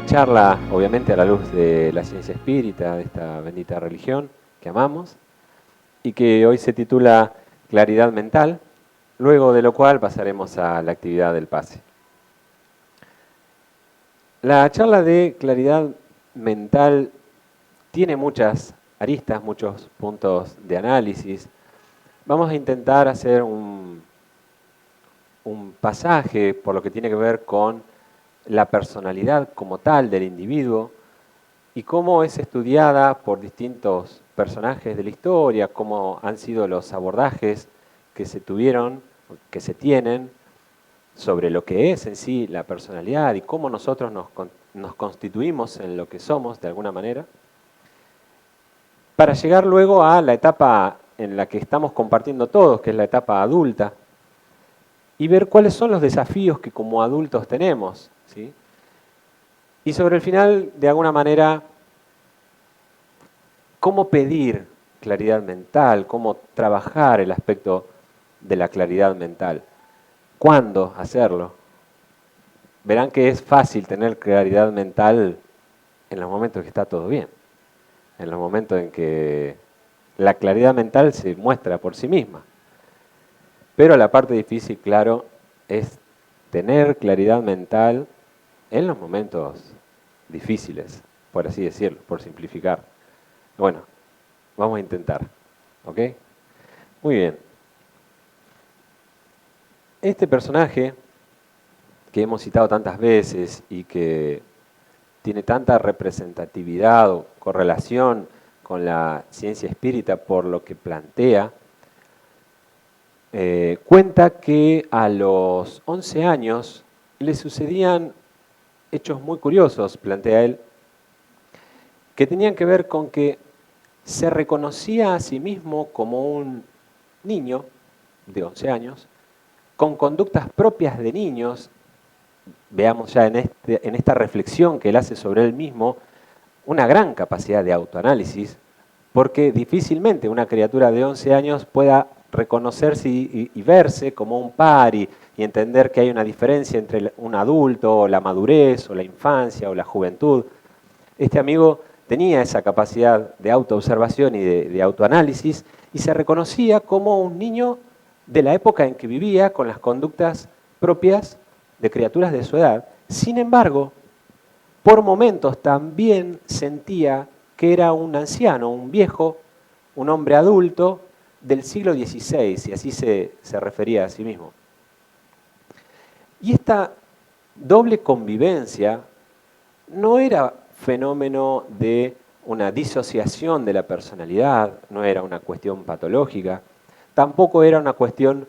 una charla, obviamente a la luz de la ciencia espírita, de esta bendita religión que amamos, y que hoy se titula Claridad Mental, luego de lo cual pasaremos a la actividad del pase. La charla de claridad mental tiene muchas aristas, muchos puntos de análisis. Vamos a intentar hacer un pasaje por lo que tiene que ver con la personalidad como tal del individuo y cómo es estudiada por distintos personajes de la historia, cómo han sido los abordajes que se tuvieron, que se tienen sobre lo que es en sí la personalidad y cómo nosotros nos constituimos en lo que somos de alguna manera, para llegar luego a la etapa en la que estamos compartiendo todos, que es la etapa adulta, y ver cuáles son los desafíos que como adultos tenemos, ¿sí? Y sobre el final, de alguna manera, cómo pedir claridad mental, cómo trabajar el aspecto de la claridad mental, cuándo hacerlo. Verán que es fácil tener claridad mental en los momentos que está todo bien, en los momentos en que la claridad mental se muestra por sí misma. Pero la parte difícil, claro, es tener claridad mental en los momentos difíciles, por así decirlo, por simplificar. Bueno, vamos a intentar, ¿ok? Muy bien. Este personaje que hemos citado tantas veces y que tiene tanta representatividad o correlación con la ciencia espírita por lo que plantea, cuenta que a los 11 años le sucedían hechos muy curiosos, plantea él, que tenían que ver con que se reconocía a sí mismo como un niño de 11 años, con conductas propias de niños. Veamos ya en esta reflexión que él hace sobre él mismo, una gran capacidad de autoanálisis, porque difícilmente una criatura de 11 años pueda reconocerse y verse como un par y entender que hay una diferencia entre un adulto, o la madurez, o la infancia, o la juventud. Este amigo tenía esa capacidad de autoobservación y de autoanálisis y se reconocía como un niño de la época en que vivía, con las conductas propias de criaturas de su edad. Sin embargo, por momentos también sentía que era un anciano, un viejo, un hombre adulto del siglo XVI, y así se refería a sí mismo. Y esta doble convivencia no era fenómeno de una disociación de la personalidad, no era una cuestión patológica, tampoco era una cuestión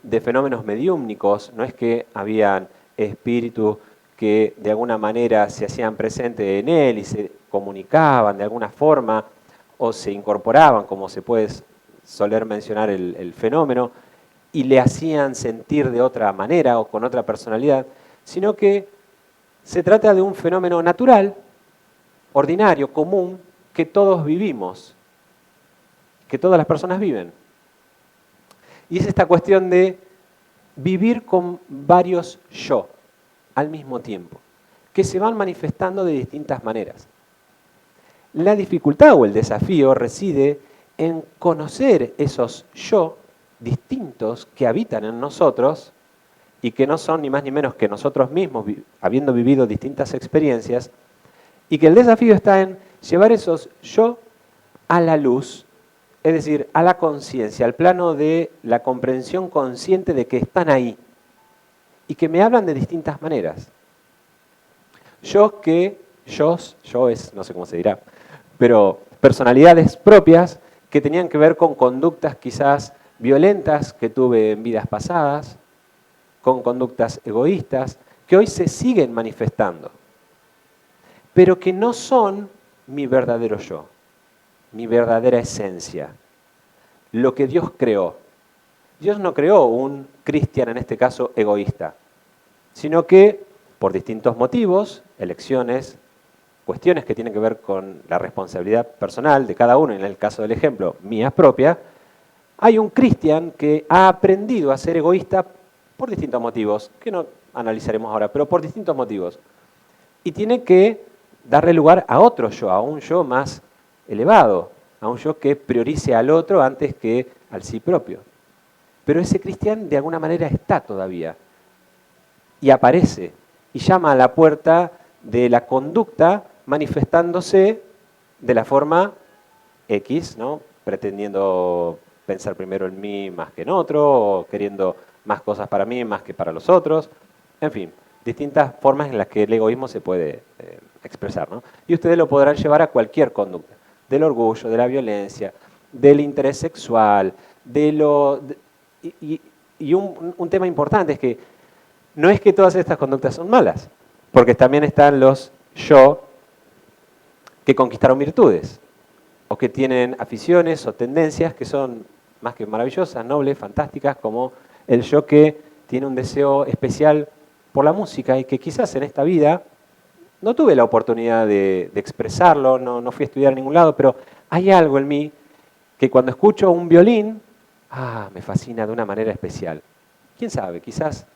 de fenómenos mediúmnicos, no es que habían espíritus que de alguna manera se hacían presentes en él y se comunicaban de alguna forma o se incorporaban, como se puede soler mencionar el fenómeno, y le hacían sentir de otra manera o con otra personalidad, sino que se trata de un fenómeno natural, ordinario, común, que todos vivimos, que todas las personas viven. Y es esta cuestión de vivir con varios yo al mismo tiempo, que se van manifestando de distintas maneras. La dificultad o el desafío reside en conocer esos yo distintos que habitan en nosotros y que no son ni más ni menos que nosotros mismos, habiendo vivido distintas experiencias, y que el desafío está en llevar esos yo a la luz, es decir, a la conciencia, al plano de la comprensión consciente de que están ahí y que me hablan de distintas maneras. Yo es, no sé cómo se dirá, pero personalidades propias que tenían que ver con conductas quizás violentas que tuve en vidas pasadas, con conductas egoístas, que hoy se siguen manifestando, pero que no son mi verdadero yo, mi verdadera esencia, lo que Dios creó. Dios no creó un cristiano, en este caso, egoísta, sino que por distintos motivos, elecciones, cuestiones que tienen que ver con la responsabilidad personal de cada uno, en el caso del ejemplo, mía propia, hay un cristiano que ha aprendido a ser egoísta por distintos motivos, que no analizaremos ahora, pero por distintos motivos. y tiene que darle lugar a otro yo, a un yo más elevado, a un yo que priorice al otro antes que al sí propio. Pero ese Cristian de alguna manera está todavía y aparece y llama a la puerta de la conducta manifestándose de la forma X, ¿no? Pretendiendo pensar primero en mí más que en otro, o queriendo más cosas para mí más que para los otros. En fin, distintas formas en las que el egoísmo se puede expresar, ¿no? Y ustedes lo podrán llevar a cualquier conducta, del orgullo, de la violencia, del interés sexual, y un tema importante es que no es que todas estas conductas son malas, porque también están los yo que conquistaron virtudes, o que tienen aficiones o tendencias que son más que maravillosas, nobles, fantásticas, como el yo que tiene un deseo especial por la música y que quizás en esta vida no tuve la oportunidad de expresarlo, no fui a estudiar a ningún lado, pero hay algo en mí que cuando escucho un violín, me fascina de una manera especial. ¿Quién sabe? Quizás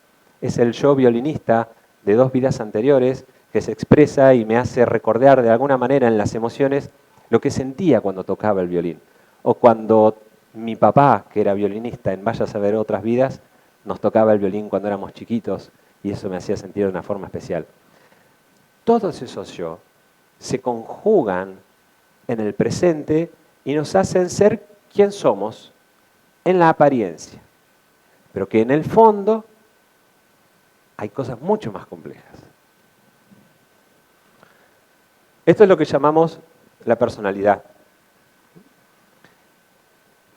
es el yo violinista de 2 vidas anteriores que se expresa y me hace recordar de alguna manera en las emociones lo que sentía cuando tocaba el violín. O cuando mi papá, que era violinista en Vaya a saber otras vidas, nos tocaba el violín cuando éramos chiquitos y eso me hacía sentir de una forma especial. Todos esos yo se conjugan en el presente y nos hacen ser quien somos en la apariencia, pero que en el fondo hay cosas mucho más complejas. Esto es lo que llamamos la personalidad.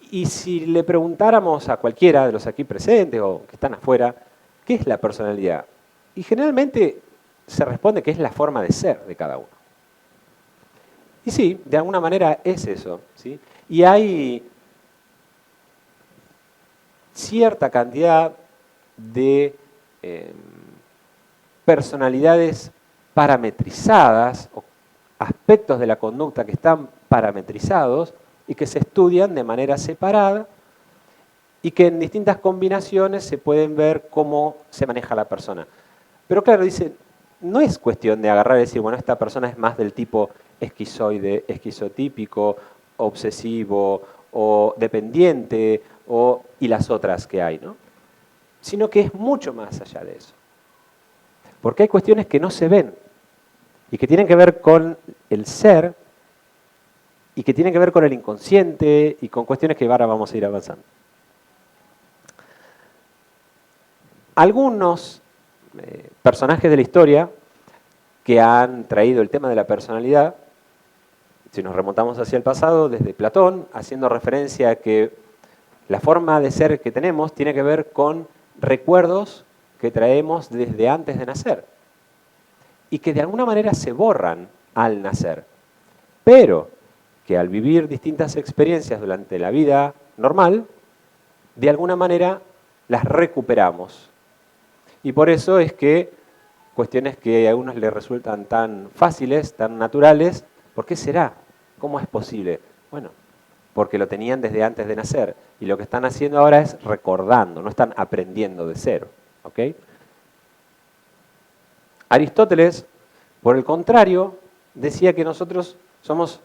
Y si le preguntáramos a cualquiera de los aquí presentes o que están afuera, ¿qué es la personalidad? Y generalmente se responde que es la forma de ser de cada uno. Y sí, de alguna manera es eso, ¿sí? Y hay cierta cantidad de personalidades parametrizadas o aspectos de la conducta que están parametrizados y que se estudian de manera separada y que en distintas combinaciones se pueden ver cómo se maneja la persona. Pero claro, dice, no es cuestión de agarrar y decir, bueno, esta persona es más del tipo esquizoide, esquizotípico, obsesivo o dependiente y las otras que hay, ¿no? Sino que es mucho más allá de eso. Porque hay cuestiones que no se ven y que tienen que ver con el ser y que tienen que ver con el inconsciente y con cuestiones que ahora vamos a ir avanzando. Algunos personajes de la historia que han traído el tema de la personalidad, si nos remontamos hacia el pasado, desde Platón, haciendo referencia a que la forma de ser que tenemos tiene que ver con recuerdos que traemos desde antes de nacer y que de alguna manera se borran al nacer, pero que al vivir distintas experiencias durante la vida normal, de alguna manera las recuperamos. Y por eso es que cuestiones que a algunos les resultan tan fáciles, tan naturales, ¿por qué será? ¿Cómo es posible? Bueno, porque lo tenían desde antes de nacer. Y lo que están haciendo ahora es recordando, no están aprendiendo de cero. ¿Ok? Aristóteles, por el contrario, decía que nosotros somos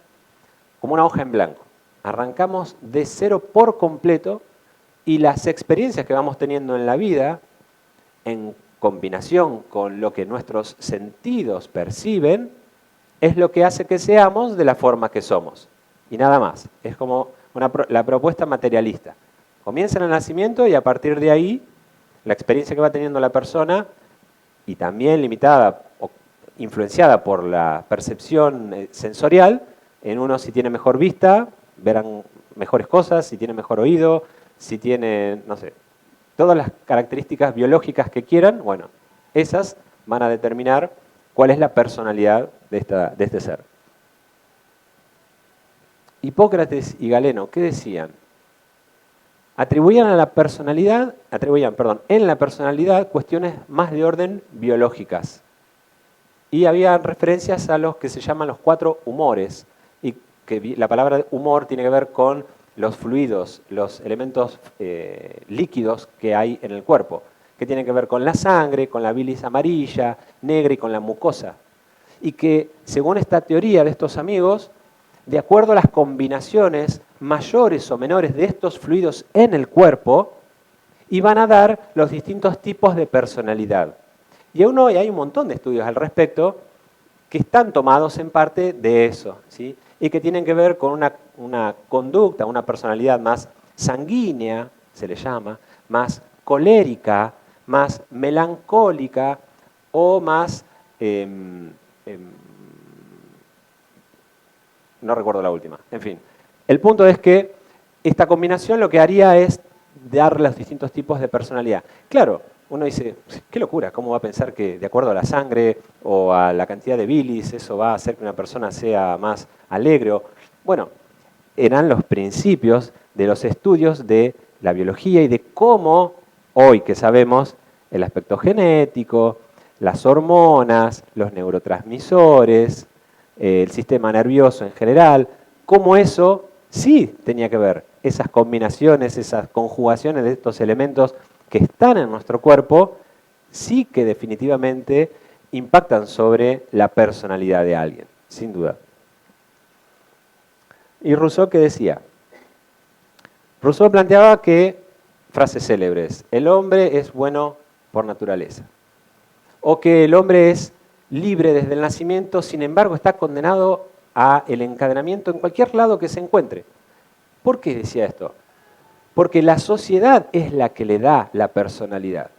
como una hoja en blanco. Arrancamos de cero por completo y las experiencias que vamos teniendo en la vida, en combinación con lo que nuestros sentidos perciben, es lo que hace que seamos de la forma que somos. Y nada más. Es como la propuesta materialista. Comienza en el nacimiento y a partir de ahí, la experiencia que va teniendo la persona, y también limitada o influenciada por la percepción sensorial, en uno si tiene mejor vista, verán mejores cosas, si tiene mejor oído, si tiene, no sé, todas las características biológicas que quieran, bueno, esas van a determinar cuál es la personalidad de este ser. Hipócrates y Galeno, ¿qué decían? Atribuían en la personalidad cuestiones más de orden biológicas. Y había referencias a los que se llaman los 4 humores, y que la palabra humor tiene que ver con los fluidos, los elementos líquidos que hay en el cuerpo, que tienen que ver con la sangre, con la bilis amarilla, negra y con la mucosa. y que, según esta teoría de estos amigos, de acuerdo a las combinaciones mayores o menores de estos fluidos en el cuerpo, iban a dar los distintos tipos de personalidad. Y aún hoy hay un montón de estudios al respecto que están tomados en parte de eso, ¿sí? Y que tienen que ver con una conducta, una personalidad más sanguínea, se le llama, más colérica, más melancólica o más... no recuerdo la última. En fin, el punto es que esta combinación lo que haría es dar los distintos tipos de personalidad. Claro, uno dice, qué locura, ¿cómo va a pensar que de acuerdo a la sangre o a la cantidad de bilis eso va a hacer que una persona sea más alegre? Bueno, eran los principios de los estudios de la biología y de cómo, hoy que sabemos, el aspecto genético, las hormonas, los neurotransmisores, el sistema nervioso en general, cómo eso sí tenía que ver, esas combinaciones, esas conjugaciones de estos elementos que están en nuestro cuerpo, sí que definitivamente impactan sobre la personalidad de alguien, sin duda. ¿Y Rousseau qué decía? Rousseau planteaba que, frases célebres, el hombre es bueno por naturaleza, o que el hombre es libre desde el nacimiento, sin embargo está condenado a el encadenamiento en cualquier lado que se encuentre. ¿Por qué decía esto? Porque la sociedad es la que le da la personalidad.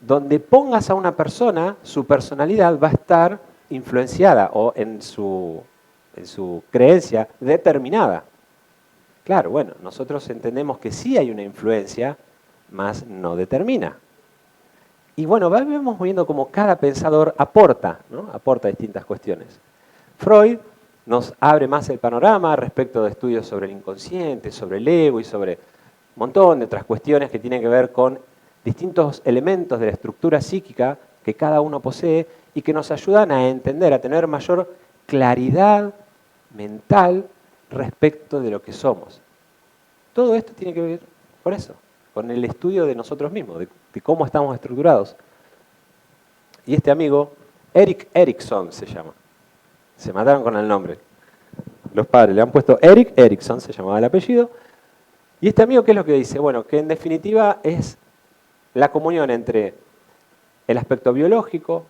Donde pongas a una persona, su personalidad va a estar influenciada o en su creencia determinada. Claro, bueno, nosotros entendemos que sí hay una influencia, mas no determina. Y bueno, vamos viendo cómo cada pensador aporta, ¿no? Aporta distintas cuestiones. Freud nos abre más el panorama respecto de estudios sobre el inconsciente, sobre el ego y sobre un montón de otras cuestiones que tienen que ver con distintos elementos de la estructura psíquica que cada uno posee y que nos ayudan a entender, a tener mayor claridad mental respecto de lo que somos. Todo esto tiene que ver con eso, con el estudio de nosotros mismos, de cómo estamos estructurados. Y este amigo, Erik Erikson se llama. Se mataron con el nombre. Los padres le han puesto Erik Erikson, se llamaba el apellido. Y este amigo, ¿qué es lo que dice? Bueno, que en definitiva es la comunión entre el aspecto biológico,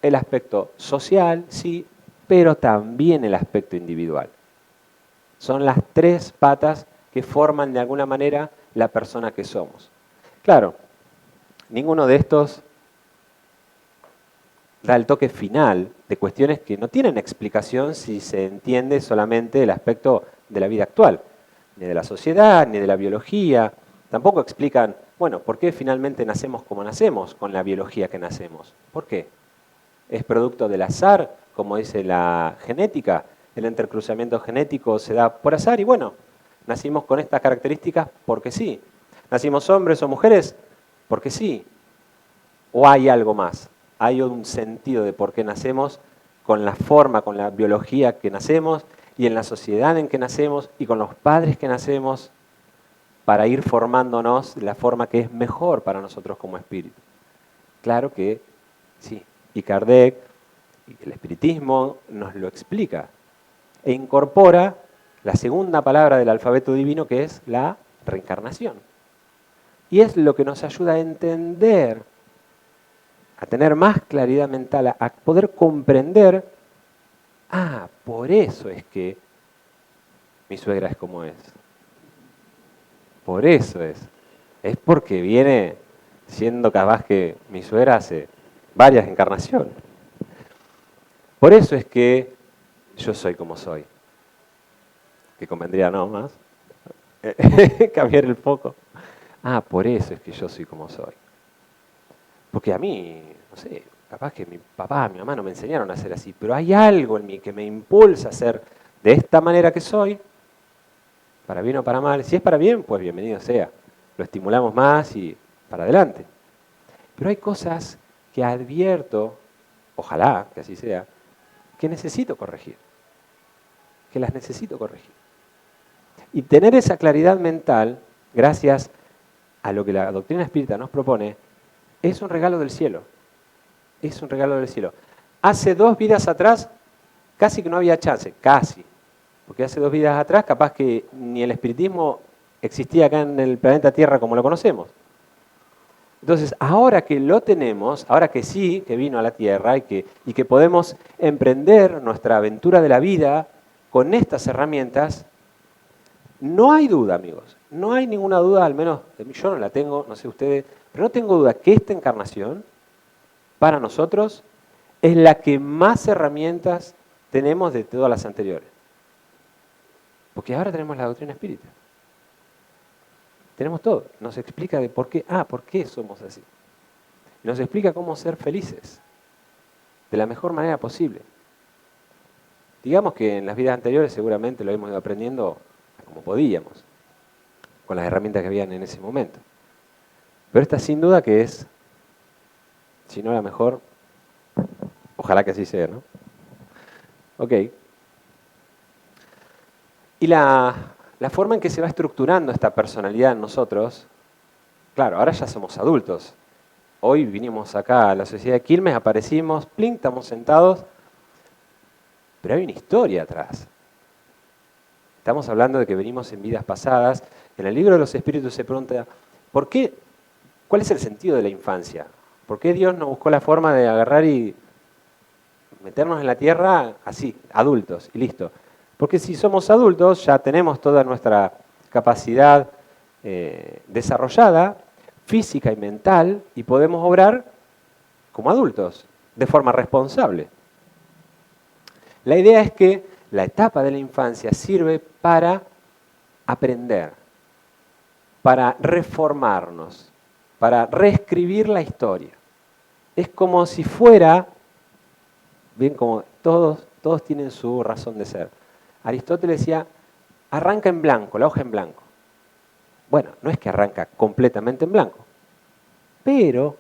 el aspecto social, sí, pero también el aspecto individual. Son las tres patas que forman de alguna manera la persona que somos. Claro, ninguno de estos da el toque final de cuestiones que no tienen explicación si se entiende solamente el aspecto de la vida actual, ni de la sociedad, ni de la biología. Tampoco explican, bueno, ¿por qué finalmente nacemos como nacemos con la biología que nacemos? ¿Por qué? ¿Es producto del azar, como dice la genética? El entrecruzamiento genético se da por azar y bueno, nacimos con estas características porque sí. ¿Nacimos hombres o mujeres? Porque sí. ¿O hay algo más? Hay un sentido de por qué nacemos con la forma, con la biología que nacemos y en la sociedad en que nacemos y con los padres que nacemos para ir formándonos de la forma que es mejor para nosotros como espíritu. Claro que sí. Y Kardec, y el espiritismo nos lo explica e incorpora la segunda palabra del alfabeto divino que es la reencarnación. Y es lo que nos ayuda a entender, a tener más claridad mental, a poder comprender, por eso es que mi suegra es como es. Por eso es. Es porque viene siendo capaz que mi suegra hace varias encarnaciones. Por eso es que yo soy como soy. Que convendría no más cambiar el foco. Por eso es que yo soy como soy. Porque a mí, no sé, capaz que mi papá, mi mamá no me enseñaron a ser así, pero hay algo en mí que me impulsa a ser de esta manera que soy, para bien o para mal. Si es para bien, pues bienvenido sea. Lo estimulamos más y para adelante. Pero hay cosas que advierto, ojalá que así sea, que necesito corregir. Que las necesito corregir. Y tener esa claridad mental, gracias a lo que la doctrina espírita nos propone, es un regalo del cielo. Es un regalo del cielo. Hace 2 vidas atrás casi que no había chance, casi. Porque hace 2 vidas atrás capaz que ni el espiritismo existía acá en el planeta Tierra como lo conocemos. Entonces, ahora que lo tenemos, ahora que sí, que vino a la Tierra y que podemos emprender nuestra aventura de la vida con estas herramientas, no hay duda, amigos, no hay ninguna duda, al menos yo no la tengo, no sé ustedes, pero no tengo duda que esta encarnación, para nosotros, es la que más herramientas tenemos de todas las anteriores. Porque ahora tenemos la doctrina espírita. Tenemos todo. Nos explica de por qué somos así. Nos explica cómo ser felices de la mejor manera posible. Digamos que en las vidas anteriores seguramente lo hemos ido aprendiendo como podíamos, con las herramientas que habían en ese momento. Pero esta sin duda que es, si no la mejor, ojalá que así sea, ¿no? Ok. Y la forma en que se va estructurando esta personalidad en nosotros, claro, ahora ya somos adultos. Hoy vinimos acá a la Sociedad de Quilmes, aparecimos, plink, estamos sentados, pero hay una historia atrás. Estamos hablando de que venimos en vidas pasadas. En el libro de los Espíritus se pregunta, ¿cuál es el sentido de la infancia? ¿Por qué Dios nos buscó la forma de agarrar y meternos en la tierra así, adultos, y listo? Porque si somos adultos ya tenemos toda nuestra capacidad desarrollada, física y mental, y podemos obrar como adultos, de forma responsable. La idea es que la etapa de la infancia sirve para aprender, para reformarnos, para reescribir la historia. Es como si fuera, bien, como todos tienen su razón de ser. Aristóteles decía, arranca en blanco, la hoja en blanco. Bueno, no es que arranca completamente en blanco, pero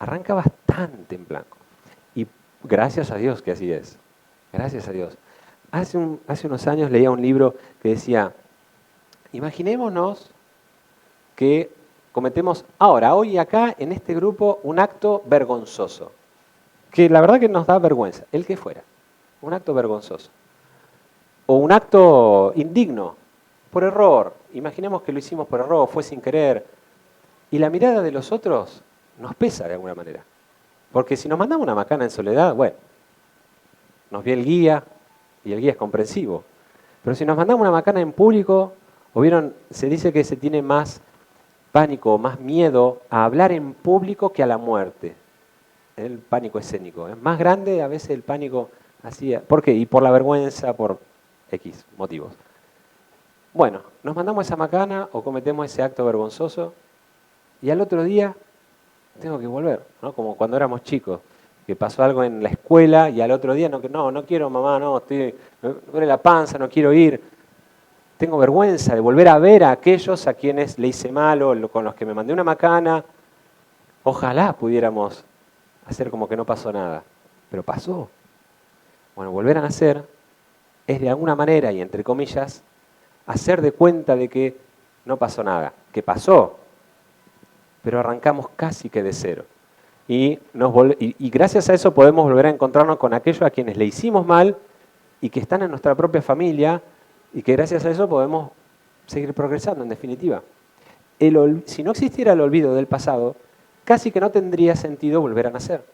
arranca bastante en blanco. Y gracias a Dios que así es. Gracias a Dios. Hace unos años leía un libro que decía, imaginémonos que cometemos ahora, hoy acá, en este grupo, un acto vergonzoso. Que la verdad que nos da vergüenza, el que fuera. Un acto vergonzoso. O un acto indigno, por error. Imaginemos que lo hicimos por error, fue sin querer. Y la mirada de los otros nos pesa de alguna manera. Porque si nos mandamos una macana en soledad, bueno, nos ve el guía, y el guía es comprensivo. Pero si nos mandamos una macana en público, se dice que se tiene más pánico, más miedo a hablar en público que a la muerte. El pánico escénico. Es más grande a veces el pánico así. ¿Por qué? Y por la vergüenza, por X motivos. Bueno, nos mandamos esa macana o cometemos ese acto vergonzoso y al otro día tengo que volver, ¿no? Como cuando éramos chicos, que pasó algo en la escuela y al otro día no quiero mamá, me duele la panza, no quiero ir. Tengo vergüenza de volver a ver a aquellos a quienes le hice mal o con los que me mandé una macana. Ojalá pudiéramos hacer como que no pasó nada, pero pasó. Bueno, volver a nacer es de alguna manera, y entre comillas, hacer de cuenta de que no pasó nada, que pasó, pero arrancamos casi que de cero. Y gracias a eso podemos volver a encontrarnos con aquellos a quienes le hicimos mal y que están en nuestra propia familia y que gracias a eso podemos seguir progresando, en definitiva. Si no existiera el olvido del pasado, casi que no tendría sentido volver a nacer,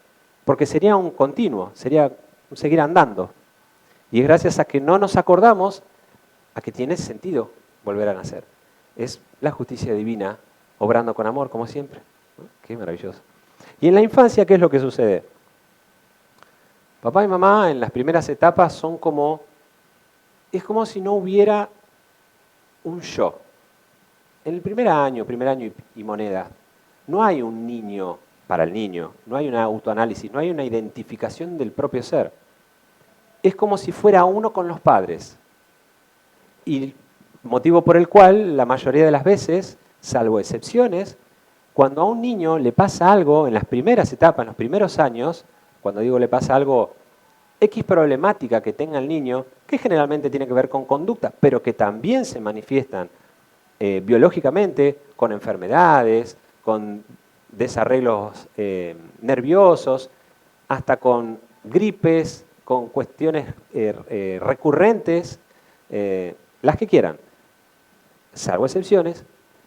porque sería un continuo, sería un seguir andando. Y es gracias a que no nos acordamos a que tiene sentido volver a nacer. Es la justicia divina obrando con amor, como siempre. ¿No? Qué maravilloso. Y en la infancia, ¿qué es lo que sucede? Papá y mamá en las primeras etapas es como si no hubiera un yo. En el primer año y moneda, no hay un niño para el niño, no hay un autoanálisis, no hay una identificación del propio ser. Es como si fuera uno con los padres. Y motivo por el cual la mayoría de las veces, salvo excepciones, cuando a un niño le pasa algo en las primeras etapas, en los primeros años, cuando digo le pasa algo, X problemática que tenga el niño, que generalmente tiene que ver con conducta, pero que también se manifiestan biológicamente con enfermedades, con desarreglos nerviosos, hasta con gripes, con cuestiones recurrentes, las que quieran, salvo excepciones,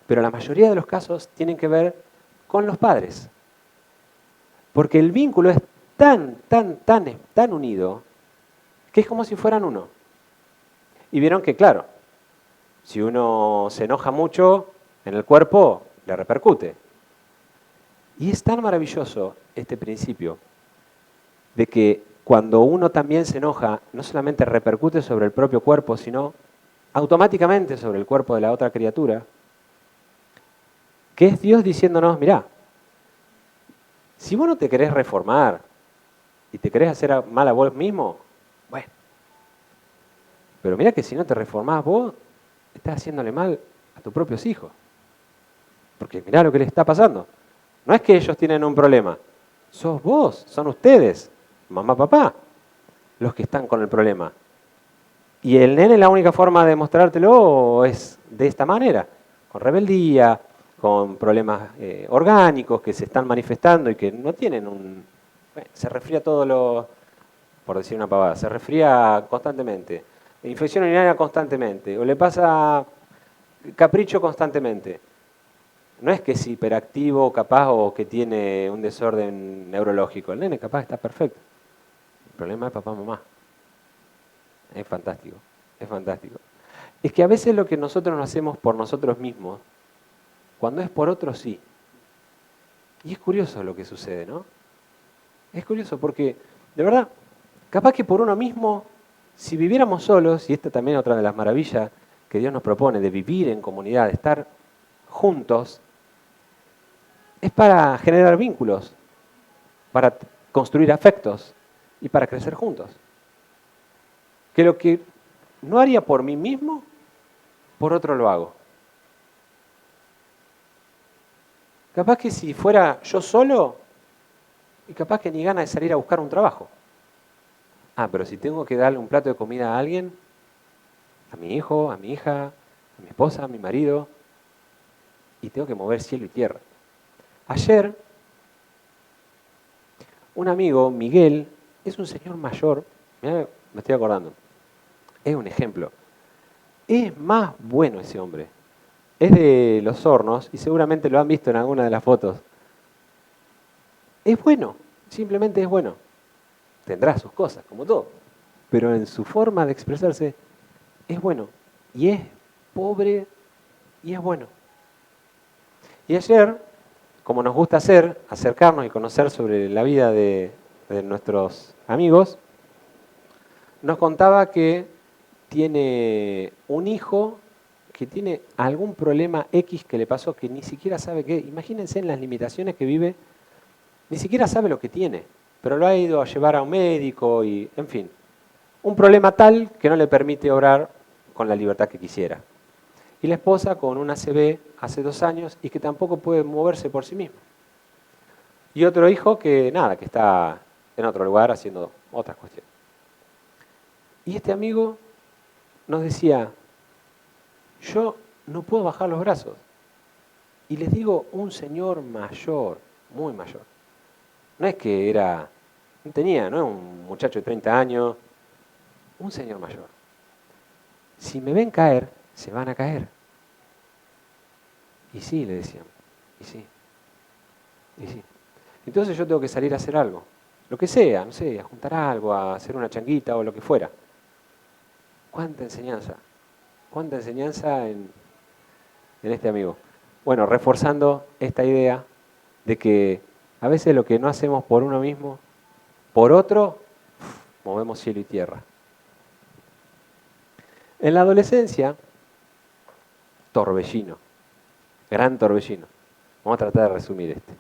pero la mayoría de los casos tienen que ver con los padres. Porque el vínculo es tan unido, que es como si fueran uno. Y vieron que, claro, si uno se enoja mucho, en el cuerpo le repercute. Y es tan maravilloso este principio de que cuando uno también se enoja, no solamente repercute sobre el propio cuerpo, sino automáticamente sobre el cuerpo de la otra criatura, que es Dios diciéndonos, mirá, si vos no te querés reformar y te querés hacer mal a vos mismo, bueno, pero mira que si no te reformás vos, estás haciéndole mal a tus propios hijos. Porque mirá lo que les está pasando. No es que ellos tienen un problema, sos vos, son ustedes, mamá, papá, los que están con el problema. Y el nene, la única forma de mostrártelo es de esta manera, con rebeldía, con problemas orgánicos que se están manifestando y que no tienen un... Bueno, se resfría todo lo... por decir una pavada, se resfría constantemente, infección urinaria constantemente, o le pasa capricho constantemente. No es que es hiperactivo, capaz, o que tiene un desorden neurológico. El nene capaz está perfecto. El problema es papá, mamá. Es fantástico, es fantástico. Es que a veces lo que nosotros no hacemos por nosotros mismos, cuando es por otros, sí. Y es curioso lo que sucede, ¿no? Es curioso porque, de verdad, capaz que por uno mismo, si viviéramos solos, y esta también es otra de las maravillas que Dios nos propone, de vivir en comunidad, de estar juntos, es para generar vínculos, para construir afectos y para crecer juntos. Que lo que no haría por mí mismo, por otro lo hago. Capaz que si fuera yo solo, y capaz que ni gana de salir a buscar un trabajo. Ah, pero si tengo que darle un plato de comida a alguien, a mi hijo, a mi hija, a mi esposa, a mi marido, y tengo que mover cielo y tierra. Ayer, un amigo, Miguel, es un señor mayor, mirá, me estoy acordando, es un ejemplo. Es más bueno ese hombre. Es de Los Hornos y seguramente lo han visto en alguna de las fotos. Es bueno, simplemente es bueno. Tendrá sus cosas, como todo. Pero en su forma de expresarse es bueno. Y es pobre y es bueno. Y ayer, como nos gusta hacer, acercarnos y conocer sobre la vida de nuestros amigos, nos contaba que tiene un hijo que tiene algún problema X que le pasó que ni siquiera sabe qué. Imagínense en las limitaciones que vive, ni siquiera sabe lo que tiene, pero lo ha ido a llevar a un médico y, en fin, un problema tal que no le permite obrar con la libertad que quisiera. Y la esposa con un ACV hace 2 años y que tampoco puede moverse por sí mismo. Y otro hijo que nada, que está en otro lugar haciendo otras cuestiones. Y este amigo nos decía, yo no puedo bajar los brazos. Y les digo, un señor mayor, muy mayor. No es que era, no tenía, no es un muchacho de 30 años, un señor mayor. Si me ven caer, se van a caer. Y sí, le decían, y sí, y sí. Entonces yo tengo que salir a hacer algo, lo que sea, no sé, a juntar algo, a hacer una changuita o lo que fuera. ¿Cuánta enseñanza en este amigo? Bueno, reforzando esta idea de que a veces lo que no hacemos por uno mismo, por otro, movemos cielo y tierra. En la adolescencia, torbellino, gran torbellino. Vamos a tratar de resumir este.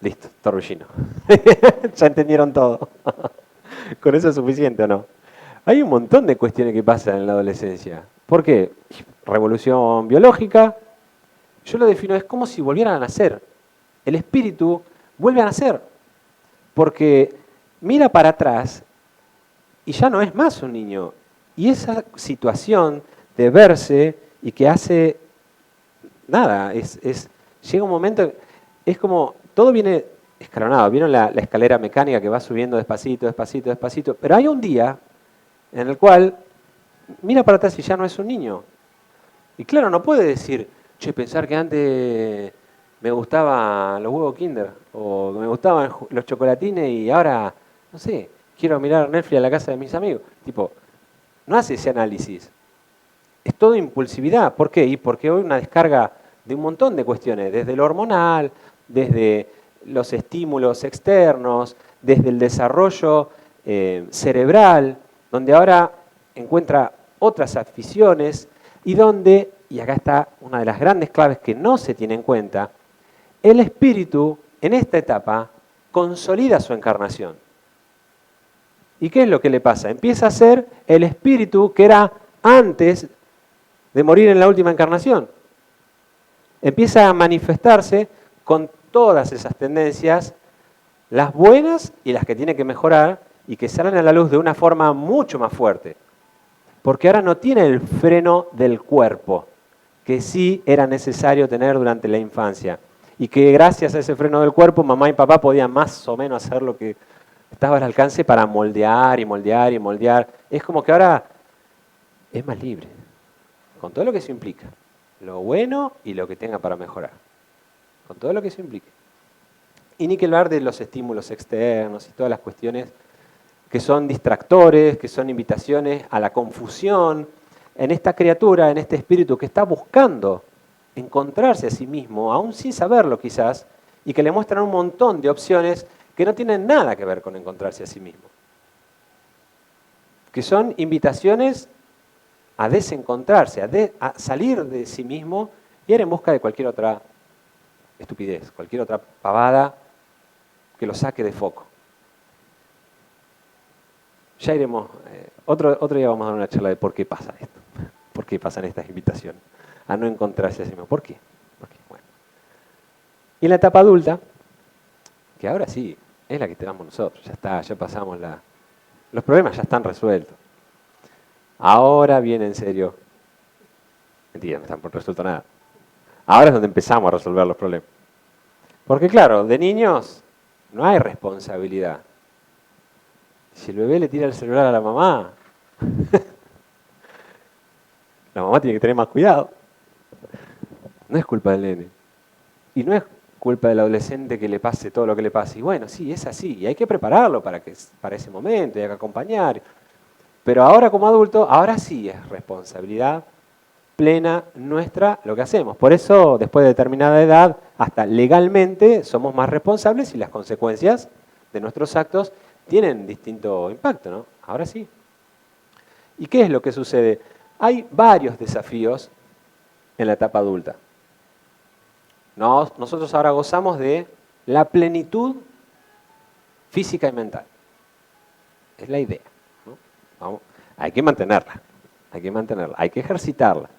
Listo, torbellino. Ya entendieron todo. ¿Con eso es suficiente o no? Hay un montón de cuestiones que pasan en la adolescencia. ¿Por qué? Revolución biológica. Yo lo defino, es como si volvieran a nacer. El espíritu vuelve a nacer. Porque mira para atrás y ya no es más un niño. Y esa situación de verse y que hace nada, llega un momento, es como, todo viene escalonado. ¿Vieron la escalera mecánica que va subiendo despacito, despacito, despacito? Pero hay un día en el cual mira para atrás y ya no es un niño. Y claro, no puede decir, che, pensar que antes me gustaban los huevos Kinder o me gustaban los chocolatines y ahora, no sé, quiero mirar Netflix a la casa de mis amigos. Tipo, no hace ese análisis. Es todo impulsividad. ¿Por qué? Y porque hoy una descarga de un montón de cuestiones, desde lo hormonal, desde los estímulos externos, desde el desarrollo cerebral, donde ahora encuentra otras aficiones y donde, y acá está una de las grandes claves que no se tiene en cuenta, el espíritu en esta etapa consolida su encarnación. ¿Y qué es lo que le pasa? Empieza a ser el espíritu que era antes de morir en la última encarnación. Empieza a manifestarse con todas esas tendencias, las buenas y las que tiene que mejorar y que salen a la luz de una forma mucho más fuerte. Porque ahora no tiene el freno del cuerpo, que sí era necesario tener durante la infancia. Y que gracias a ese freno del cuerpo, mamá y papá podían más o menos hacer lo que estaba al alcance para moldear y moldear y moldear. Es como que ahora es más libre, con todo lo que eso implica. Lo bueno y lo que tenga para mejorar. Con todo lo que eso implique. Y ni que hablar de los estímulos externos y todas las cuestiones que son distractores, que son invitaciones a la confusión, en esta criatura, en este espíritu que está buscando encontrarse a sí mismo, aún sin saberlo quizás, y que le muestran un montón de opciones que no tienen nada que ver con encontrarse a sí mismo. Que son invitaciones a desencontrarse, a salir de sí mismo y ir en busca de cualquier otra estupidez, cualquier otra pavada que lo saque de foco. Ya iremos, otro día vamos a dar una charla de por qué pasa esto, por qué pasan estas invitaciones a no encontrarse a sí mismo. ¿Por qué? Bueno. Y en la etapa adulta, que ahora sí, es la que tenemos nosotros, ya está, ya pasamos los problemas ya están resueltos. Ahora viene en serio, mentira, no están por resuelto nada. Ahora es donde empezamos a resolver los problemas. Porque claro, de niños no hay responsabilidad. Si el bebé le tira el celular a la mamá, la mamá tiene que tener más cuidado. No es culpa del nene. Y no es culpa del adolescente que le pase todo lo que le pase. Y bueno, sí, es así. Y hay que prepararlo para ese momento, y hay que acompañar. Pero ahora como adulto, ahora sí es responsabilidad plena nuestra lo que hacemos. Por eso, después de determinada edad, hasta legalmente somos más responsables y las consecuencias de nuestros actos tienen distinto impacto, ¿no? Ahora sí. ¿Y qué es lo que sucede? Hay varios desafíos en la etapa adulta. Nosotros ahora gozamos de la plenitud física y mental. Es la idea, ¿no? Vamos, hay que mantenerla, hay que ejercitarla.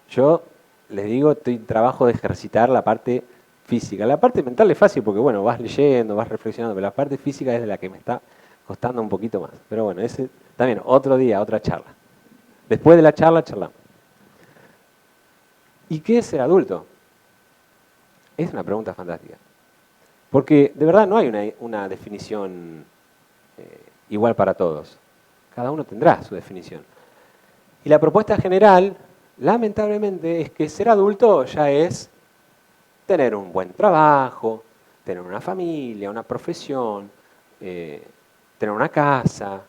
Yo les digo, trabajo de ejercitar la parte física. La parte mental es fácil porque, bueno, vas leyendo, vas reflexionando, pero la parte física es de la que me está costando un poquito más. Pero bueno, ese también, otro día, otra charla. Después de la charla, charlamos. ¿Y qué es ser adulto? Es una pregunta fantástica. Porque de verdad no hay una definición igual para todos. Cada uno tendrá su definición. Y la propuesta general, lamentablemente, es que ser adulto ya es tener un buen trabajo, tener una familia, una profesión, tener una casa,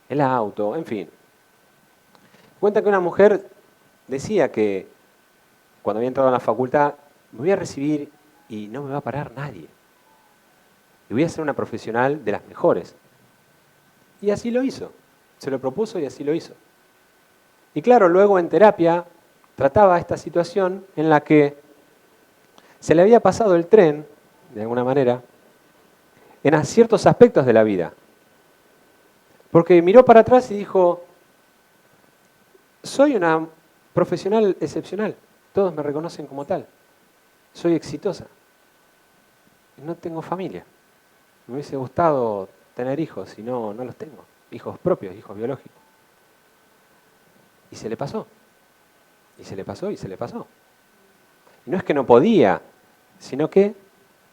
el auto, en fin. Cuenta que una mujer decía que cuando había entrado a la facultad, me voy a recibir y no me va a parar nadie. Y voy a ser una profesional de las mejores. Y así lo hizo. Se lo propuso y así lo hizo. Y claro, luego en terapia trataba esta situación en la que se le había pasado el tren, de alguna manera, en ciertos aspectos de la vida. Porque miró para atrás y dijo, soy una profesional excepcional, todos me reconocen como tal, soy exitosa, no tengo familia, me hubiese gustado tener hijos y no los tengo, hijos propios, hijos biológicos. Y se le pasó, y se le pasó, y se le pasó. Y no es que no podía, sino que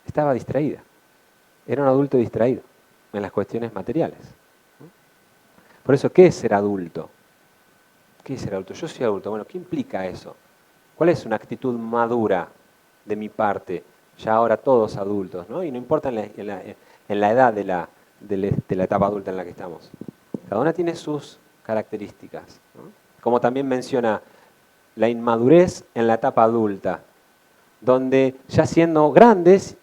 estaba distraída. Era un adulto distraído en las cuestiones materiales. Por eso, ¿qué es ser adulto? ¿Qué es ser adulto? Yo soy adulto. Bueno, ¿qué implica eso? ¿Cuál es una actitud madura de mi parte? Ya ahora todos adultos, ¿no? Y no importa en la edad de la etapa adulta en la que estamos. Cada una tiene sus características, ¿no? Como también menciona la inmadurez en la etapa adulta, donde ya siendo grandes,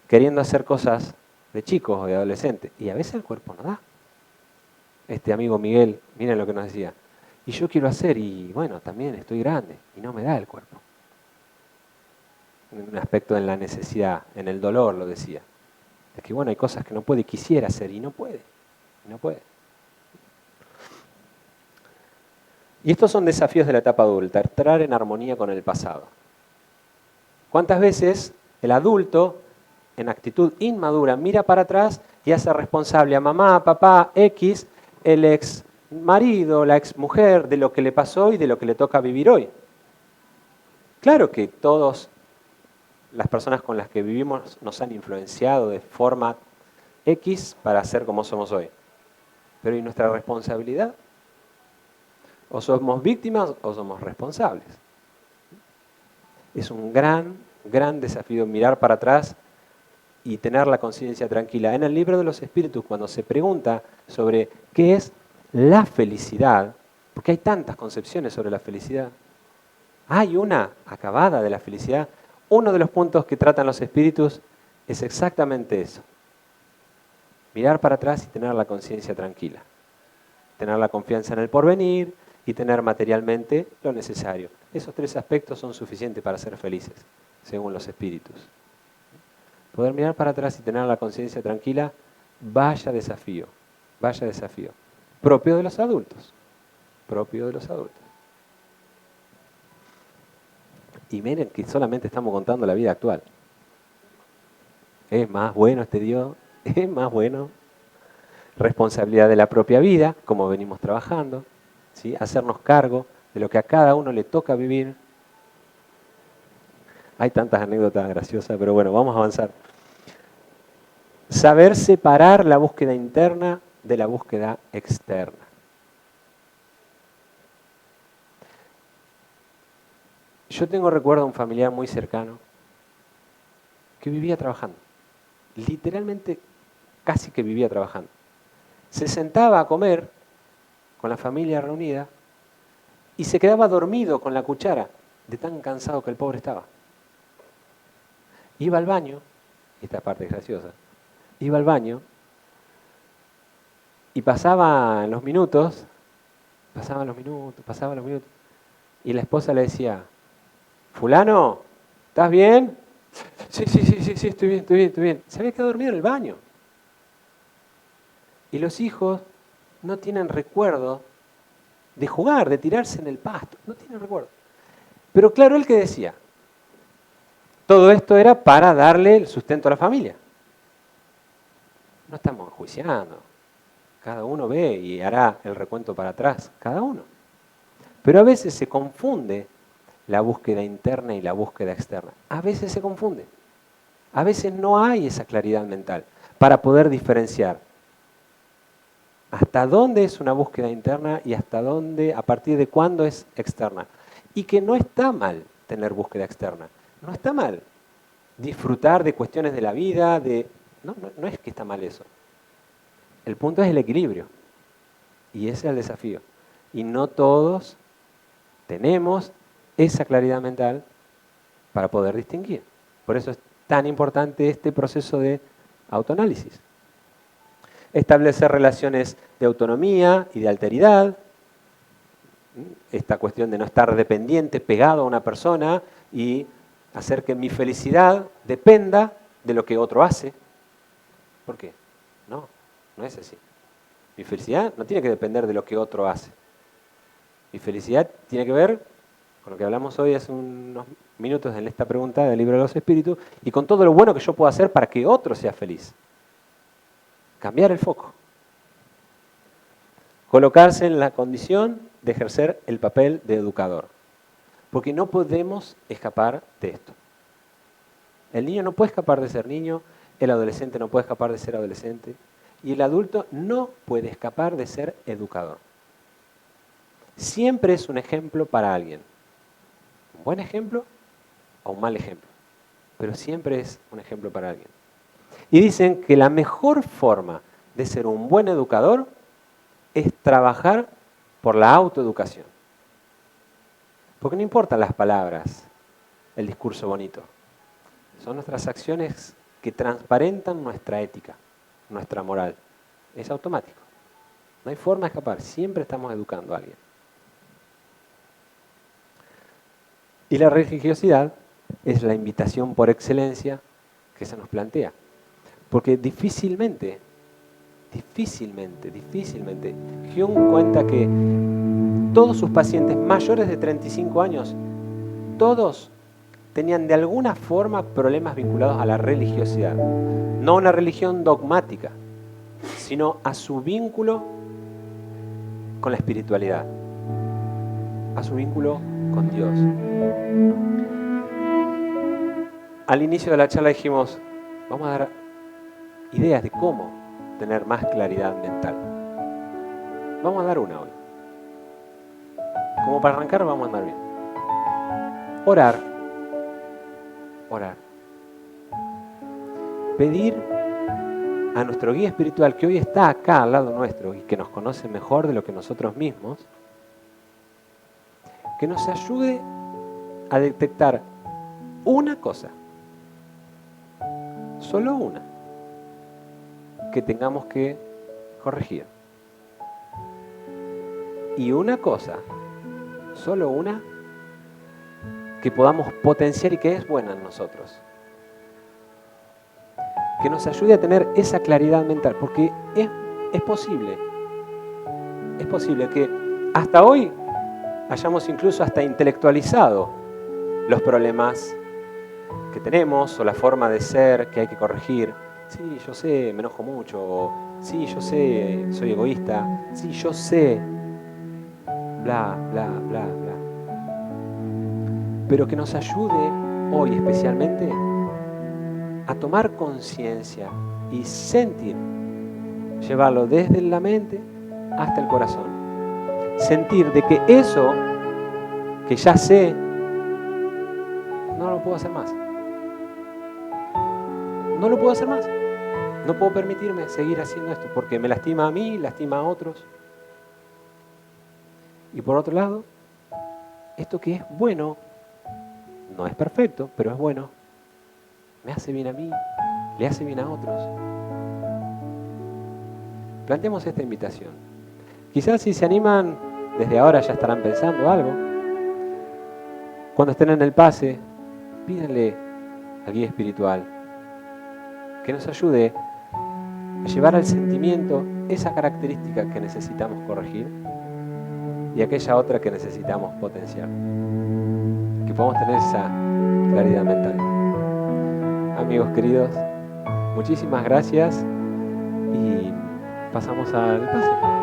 queriendo hacer cosas de chicos o de adolescentes, y a veces el cuerpo no da. Este amigo Miguel, miren lo que nos decía, y yo quiero hacer, y bueno, también estoy grande, y no me da el cuerpo. Un aspecto en la necesidad, en el dolor, lo decía. Es que bueno, hay cosas que no puede, quisiera hacer, y no puede, y no puede. Y estos son desafíos de la etapa adulta, entrar en armonía con el pasado. ¿Cuántas veces el adulto, en actitud inmadura, mira para atrás y hace responsable a mamá, papá, X, el ex marido, la ex mujer, de lo que le pasó y de lo que le toca vivir hoy? Claro que todas las personas con las que vivimos nos han influenciado de forma X para ser como somos hoy. Pero ¿y nuestra responsabilidad? O somos víctimas o somos responsables. Es un gran desafío mirar para atrás y tener la conciencia tranquila. En el libro de los Espíritus, cuando se pregunta sobre qué es la felicidad, porque hay tantas concepciones sobre la felicidad, hay una acabada de la felicidad. Uno de los puntos que tratan los Espíritus es exactamente eso. Mirar para atrás y tener la conciencia tranquila. Tener la confianza en el porvenir y tener materialmente lo necesario. Esos tres aspectos son suficientes para ser felices, según los Espíritus. Poder mirar para atrás y tener la conciencia tranquila, vaya desafío, propio de los adultos, propio de los adultos. Y miren que solamente estamos contando la vida actual. Es más bueno este Dios, es más bueno. Responsabilidad de la propia vida, como venimos trabajando, ¿sí? Hacernos cargo de lo que a cada uno le toca vivir. Hay tantas anécdotas graciosas, pero bueno, vamos a avanzar. Saber separar la búsqueda interna de la búsqueda externa. Yo tengo recuerdo de un familiar muy cercano que vivía trabajando. Literalmente casi que vivía trabajando. Se sentaba a comer con la familia reunida y se quedaba dormido con la cuchara de tan cansado que el pobre estaba. Iba al baño, esta parte es graciosa, iba al baño y pasaban los minutos, y la esposa le decía, fulano, ¿estás bien? Sí, estoy bien. Se había quedado dormido en el baño. Y los hijos no tienen recuerdo de jugar, de tirarse en el pasto, no tienen recuerdo. Pero claro, él que decía, todo esto era para darle el sustento a la familia. No estamos enjuiciando. Cada uno ve y hará el recuento para atrás, cada uno. Pero a veces se confunde la búsqueda interna y la búsqueda externa. A veces se confunde. A veces no hay esa claridad mental para poder diferenciar hasta dónde es una búsqueda interna y hasta dónde, a partir de cuándo es externa. Y que no está mal tener búsqueda externa. No está mal disfrutar de cuestiones de la vida, no es que está mal eso. El punto es el equilibrio. Y ese es el desafío. Y no todos tenemos esa claridad mental para poder distinguir. Por eso es tan importante este proceso de autoanálisis. Establecer relaciones de autonomía y de alteridad. Esta cuestión de no estar dependiente, pegado a una persona y hacer que mi felicidad dependa de lo que otro hace. ¿Por qué? No es así. Mi felicidad no tiene que depender de lo que otro hace. Mi felicidad tiene que ver con lo que hablamos hoy hace unos minutos en esta pregunta del libro de los Espíritus y con todo lo bueno que yo puedo hacer para que otro sea feliz. Cambiar el foco. Colocarse en la condición de ejercer el papel de educador. Porque no podemos escapar de esto. El niño no puede escapar de ser niño, el adolescente no puede escapar de ser adolescente y el adulto no puede escapar de ser educador. Siempre es un ejemplo para alguien. Un buen ejemplo o un mal ejemplo, pero siempre es un ejemplo para alguien. Y dicen que la mejor forma de ser un buen educador es trabajar por la autoeducación. Porque no importan las palabras, el discurso bonito. Son nuestras acciones que transparentan nuestra ética, nuestra moral. Es automático. No hay forma de escapar. Siempre estamos educando a alguien. Y la religiosidad es la invitación por excelencia que se nos plantea. Porque difícilmente, Jung cuenta que todos sus pacientes mayores de 35 años, todos tenían de alguna forma problemas vinculados a la religiosidad. No a una religión dogmática, sino a su vínculo con la espiritualidad, a su vínculo con Dios. Al inicio de la charla dijimos, vamos a dar ideas de cómo tener más claridad mental. Vamos a dar una hoy. Como para arrancar vamos a andar bien. Orar. Pedir a nuestro guía espiritual que hoy está acá al lado nuestro y que nos conoce mejor de lo que nosotros mismos, que nos ayude a detectar una cosa, solo una, que tengamos que corregir. Y una cosa, solo una, que podamos potenciar y que es buena en nosotros. Que nos ayude a tener esa claridad mental, porque es posible que hasta hoy hayamos incluso hasta intelectualizado los problemas que tenemos o la forma de ser que hay que corregir. Sí, yo sé, me enojo mucho, o, sí, yo sé, soy egoísta, sí, yo sé, bla, bla, bla, bla. Pero que nos ayude hoy especialmente a tomar conciencia y sentir, llevarlo desde la mente hasta el corazón. Sentir de que eso que ya sé, no lo puedo hacer más. No lo puedo hacer más. No puedo permitirme seguir haciendo esto porque me lastima a mí, lastima a otros. Y por otro lado, esto que es bueno, no es perfecto, pero es bueno, me hace bien a mí, le hace bien a otros. Planteemos esta invitación. Quizás si se animan, desde ahora ya estarán pensando algo. Cuando estén en el pase, pídanle al guía espiritual que nos ayude a llevar al sentimiento esa característica que necesitamos corregir y aquella otra que necesitamos potenciar. Que podamos tener esa claridad mental. Amigos queridos, muchísimas gracias y pasamos al pase.